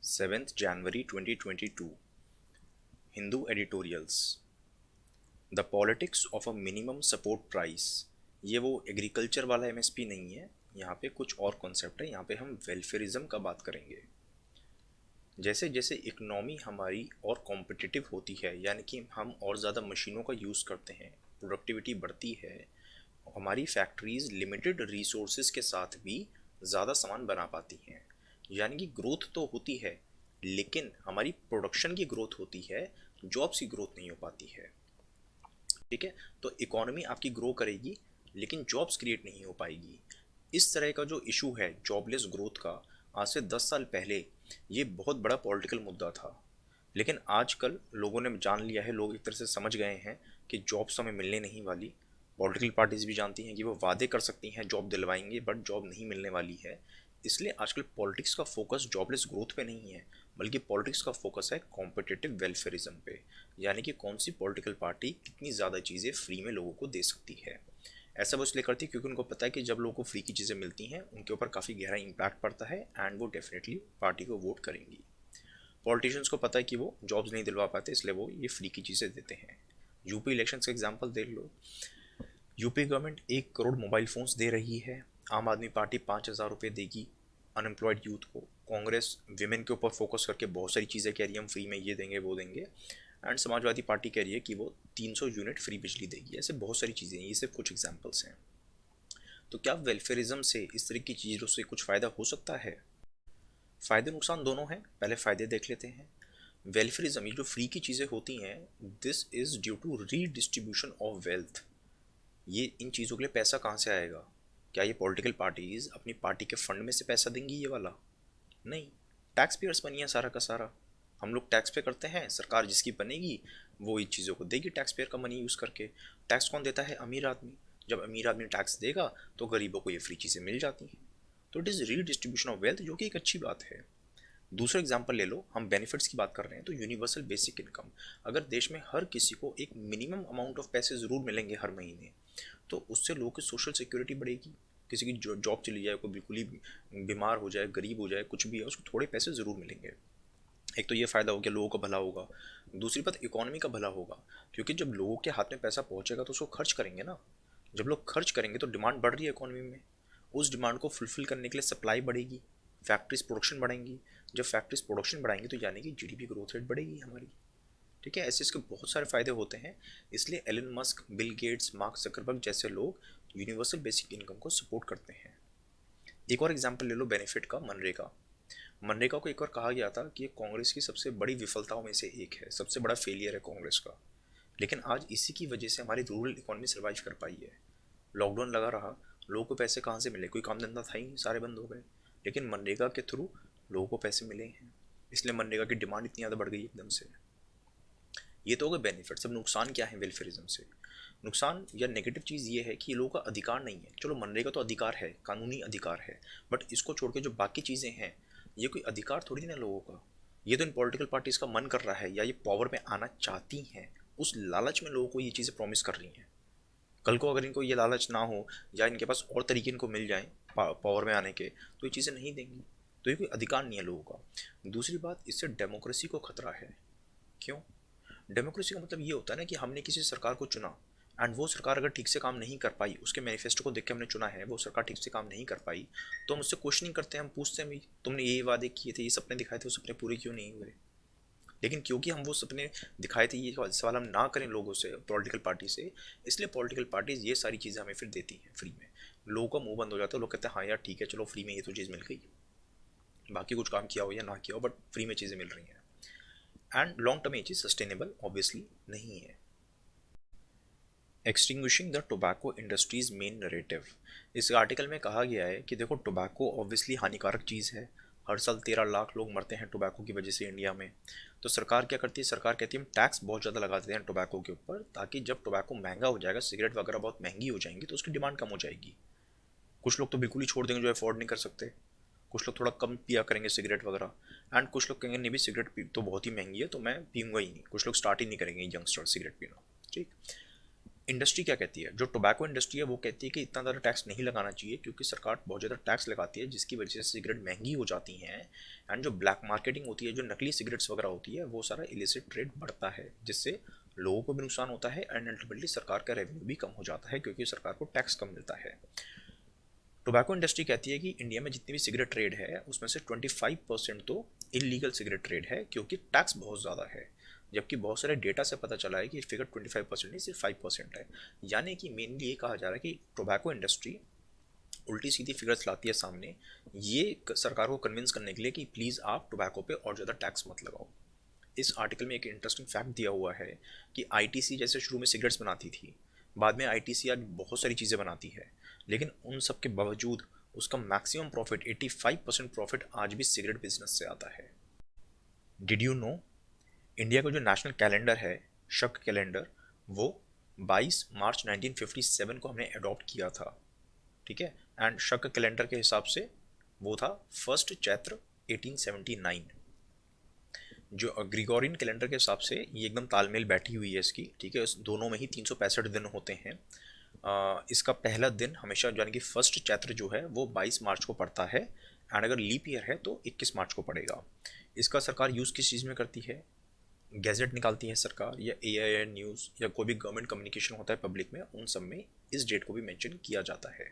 7th January 2022 Hindu editorials the politics of a minimum support price. ये वो agriculture वाला MSP नहीं है। यहाँ पे कुछ और कॉन्सेप्ट है। यहाँ पे हम वेलफेयरिज्म का बात करेंगे। जैसे जैसे इकोनॉमी हमारी और कॉम्पिटिटिव होती है, यानी कि हम और ज़्यादा मशीनों का यूज़ करते हैं, प्रोडक्टिविटी बढ़ती है, हमारी फैक्ट्रीज लिमिटेड रिसोर्सेज के साथ भी ज़्यादा सामान बना पाती हैं। यानी कि ग्रोथ तो होती है, लेकिन हमारी प्रोडक्शन की ग्रोथ होती है, जॉब्स की ग्रोथ नहीं हो पाती है। ठीक है, तो इकोनॉमी आपकी ग्रो करेगी लेकिन जॉब्स क्रिएट नहीं हो पाएगी। इस तरह का जो इशू है जॉबलेस ग्रोथ का, आज से 10 साल पहले ये बहुत बड़ा पॉलिटिकल मुद्दा था। लेकिन आजकल लोगों ने जान लिया है, लोग एक तरह से समझ गए हैं कि जॉब्स हमें मिलने नहीं वाली। पॉलिटिकल पार्टीज भी जानती हैं कि वो वादे कर सकती हैं जॉब दिलवाएंगे, बट जॉब नहीं मिलने वाली है। इसलिए आजकल पॉलिटिक्स का फोकस जॉबलेस ग्रोथ पे नहीं है, बल्कि पॉलिटिक्स का फोकस है कॉम्पिटिटिव वेलफेयरिज्म पे। यानी कि कौन सी पॉलिटिकल पार्टी कितनी ज़्यादा चीज़ें फ्री में लोगों को दे सकती है। ऐसा वो इसलिए करती है क्योंकि उनको पता है कि जब लोगों को फ्री की चीज़ें मिलती हैं उनके ऊपर काफ़ी गहरा इम्पैक्ट पड़ता है, एंड वो डेफिनेटली पार्टी को वोट करेंगी। पॉलिटिशियंस को पता है कि वो जॉब्स नहीं दिलवा पाते, इसलिए वो ये फ्री की चीज़ें देते हैं। यूपी इलेक्शन का एग्जाम्पल देख लो। UP government 1 crore mobile phones दे रही है। आम आदमी पार्टी 5,000 रुपये देगी अनएम्प्लॉयड यूथ को। कांग्रेस विमेन के ऊपर फोकस करके बहुत सारी चीज़ें कह रही है, हम फ्री में ये देंगे वो देंगे। एंड समाजवादी पार्टी कह रही है कि वो 300 यूनिट फ्री बिजली देगी। ऐसे बहुत सारी चीज़ें हैं, ये सिर्फ कुछ एग्जाम्पल्स हैं। तो क्या वेलफेयरिज्म से, इस तरह की चीज़ों से कुछ फ़ायदा हो सकता है? फ़ायदे नुकसान दोनों हैं, पहले फ़ायदे देख लेते हैं। वेलफेयरिज्म, ये जो फ्री की चीज़ें होती हैं, this is due to redistribution of wealth. ये इन चीज़ों के लिए पैसा कहाँ से आएगा? क्या ये पॉलिटिकल पार्टीज अपनी पार्टी के फंड में से पैसा देंगी ये वाला? नहीं। टैक्स पेयर्स बनिए सारा का सारा। हम लोग टैक्स पे करते हैं, सरकार जिसकी बनेगी वो इन चीज़ों को देगी टैक्स पेयर का मनी यूज़ करके। टैक्स कौन देता है? अमीर आदमी। जब अमीर आदमी टैक्स देगा तो गरीबों को ये फ्री चीज़ें मिल जाती हैं। तो it is redistribution of wealth, जो कि एक अच्छी बात है। दूसरा एग्जांपल ले लो, हम बेनिफिट्स की बात कर रहे हैं तो यूनिवर्सल बेसिक इनकम। अगर देश में हर किसी को एक मिनिमम अमाउंट ऑफ पैसे ज़रूर मिलेंगे हर महीने, तो उससे लोगों की सोशल सिक्योरिटी बढ़ेगी। किसी की जॉब चली जाए, कोई बिल्कुल ही बीमार हो जाए, गरीब हो जाए, कुछ भी है, उसको थोड़े पैसे ज़रूर मिलेंगे। एक तो ये फ़ायदा हो गया, लोगों का भला होगा। दूसरी बात, इकोनॉमी का भला होगा, क्योंकि जब लोगों के हाथ में पैसा पहुंचेगा तो उसको खर्च करेंगे ना। जब लोग खर्च करेंगे तो डिमांड बढ़ रही है इकोनॉमी में। उस डिमांड को फुलफिल करने के लिए सप्लाई बढ़ेगी, फैक्ट्रीज प्रोडक्शन बढ़ेंगी। जब फैक्ट्रीज प्रोडक्शन बढ़ाएंगी तो यानी कि जीडीपी ग्रोथ रेट बढ़ेगी हमारी। ठीक है, ऐसे इसके बहुत सारे फ़ायदे होते हैं। इसलिए Elon Musk, Bill Gates, Mark Zuckerberg जैसे लोग यूनिवर्सल बेसिक इनकम को सपोर्ट करते हैं। एक और एग्जांपल ले लो बेनिफिट का, मनरेगा। मनरेगा को एक और कहा गया था कि ये कांग्रेस की सबसे बड़ी विफलताओं में से एक है, सबसे बड़ा फेलियर है कांग्रेस का। लेकिन आज इसी की वजह से हमारी रूरल इकोनॉमी सर्वाइव कर पाई है। लॉकडाउन लगा रहा, लोगों को पैसे कहाँ से मिले? कोई काम धंधा था ही नहीं, सारे बंद हो गए। लेकिन मनरेगा के थ्रू लोगों को पैसे मिले हैं, इसलिए मनरेगा की डिमांड इतनी ज़्यादा बढ़ गई एकदम से। ये तो हो गए बेनिफिट्स। अब नुकसान क्या है वेलफेयरिज्म से? नुकसान या नेगेटिव चीज़ ये है कि ये लोगों का अधिकार नहीं है। चलो मनरेगा तो अधिकार है, कानूनी अधिकार है, बट इसको छोड़ के जो बाकी चीज़ें हैं, ये कोई अधिकार थोड़ी ना लोगों का। ये तो इन पॉलिटिकल पार्टीज़ का मन कर रहा है, या ये पावर में आना चाहती हैं, उस लालच में लोगों को ये चीज़ें प्रॉमिस कर रही हैं। कल को अगर इनको ये लालच ना हो, या इनके पास और तरीके इनको मिल जाएं पावर में आने के, तो ये चीज़ें नहीं देंगी। तो ये कोई अधिकार नहीं है लोगों का। दूसरी बात, इससे डेमोक्रेसी को खतरा है। क्यों? डेमोक्रेसी का मतलब ये होता है ना कि हमने किसी सरकार को चुना, एंड वो सरकार अगर ठीक से काम नहीं कर पाई, उसके मैनिफेस्टो को देख के हमने चुना है, वो सरकार ठीक से काम नहीं कर पाई, तो हम उससे क्वेश्चनिंग करते हैं, हम पूछते हैं भाई तुमने ये वादे किए थे, ये सपने दिखाए थे, वो सपने पूरे क्यों नहीं हुए? लेकिन क्योंकि हम वो सपने दिखाए थे, ये सवाल हम ना करें लोगों से, पॉलिटिकल पार्टी से, इसलिए पॉलिटिकल पार्टीज ये सारी चीज़ें हमें फिर देती हैं फ्री में। लोगों का मुंह बंद हो जाता है, लोग कहते हैं हाँ यार ठीक है, चलो फ्री में ये तो चीज़ मिल गई, बाकी कुछ काम किया हो या ना किया हो, बट फ्री में चीज़ें मिल रही हैं। एंड लॉन्ग टर्म ये चीज़ सस्टेनेबल ऑब्वियसली नहीं है। Extinguishing the tobacco industries main narrative. इस आर्टिकल में कहा गया है कि देखो, टोबैको ऑब्वियसली हानिकारक चीज़ है। हर साल 13 लाख लोग मरते हैं टोबैको की वजह से इंडिया में। तो सरकार क्या करती है? सरकार कहती है हम टैक्स बहुत ज़्यादा लगा देते हैं टोबैको के ऊपर, ताकि जब टोबैको महंगा हो जाएगा, सिगरेट वगैरह बहुत महंगी हो जाएंगी, तो उसकी डिमांड कम हो जाएगी। कुछ लोग तो बिल्कुल ही छोड़ देंगे जो अफोर्ड नहीं कर सकते। कुछ लोग थोड़ा कम पिया करेंगे सिगरेट वगैरह, एंड कुछ लोग कहेंगे नहीं भी, सिगरेट तो बहुत ही महंगी है तो मैं पीऊँगा ही नहीं। कुछ लोग स्टार्ट ही नहीं करेंगे यंगस्टर सिगरेट पीना। ठीक। इंडस्ट्री क्या कहती है, जो टोबैको इंडस्ट्री है वो कहती है कि इतना ज़्यादा टैक्स नहीं लगाना चाहिए क्योंकि सरकार बहुत ज़्यादा टैक्स लगाती है जिसकी वजह से सिगरेट महंगी हो जाती हैं। एंड जो ब्लैक मार्केटिंग होती है, जो नकली सिगरेट्स वगैरह होती है, वो सारा इलिसिट ट्रेड बढ़ता है जिससे लोगों को भी नुकसान होता है एंड अल्टीमेटली सरकार का रेवेन्यू भी कम हो जाता है क्योंकि सरकार को टैक्स कम मिलता है। टोबैको इंडस्ट्री कहती है कि इंडिया में जितनी भी सिगरेट ट्रेड है उसमें से 25% तो इलीगल सिगरेट ट्रेड है क्योंकि टैक्स बहुत ज़्यादा है। जबकि बहुत सारे डेटा से पता चला है कि फिगर 25% नहीं, सिर्फ 5% है। यानी कि मेनली ये कहा जा रहा है कि टोबैको इंडस्ट्री उल्टी सीधी फिगर्स लाती है सामने, ये सरकार को कन्विंस करने के लिए कि प्लीज़ आप टोबैको पे और ज़्यादा टैक्स मत लगाओ। इस आर्टिकल में एक इंटरेस्टिंग फैक्ट दिया हुआ है कि आईटीसी जैसे शुरू में सिगरेट्स बनाती थी, बाद में आईटीसी आज बहुत सारी चीज़ें बनाती है, लेकिन उन सब के बावजूद उसका मैक्सिमम प्रॉफिट 85% प्रॉफिट आज भी सिगरेट बिजनेस से आता है। डिड यू नो इंडिया का जो नेशनल कैलेंडर है, शक कैलेंडर, वो 22 मार्च 1957 को हमने अडॉप्ट किया था। ठीक है। एंड शक कैलेंडर के हिसाब से वो था फर्स्ट चैत्र 1879। जो ग्रिगोरियन कैलेंडर के हिसाब से ये एकदम तालमेल बैठी हुई है इसकी। ठीक है। इस दोनों में ही 365 दिन होते हैं। इसका पहला दिन हमेशा यानी कि फर्स्ट चैत्र जो है वो 22 मार्च को पड़ता है एंड अगर लीप ईयर है तो 21 मार्च को पड़ेगा। इसका सरकार यूज़ किस चीज़ में करती है? गैजेट निकालती है सरकार या एआईएन न्यूज़ या कोई भी गवर्नमेंट कम्युनिकेशन होता है पब्लिक में, उन सब में इस डेट को भी मेंशन किया जाता है।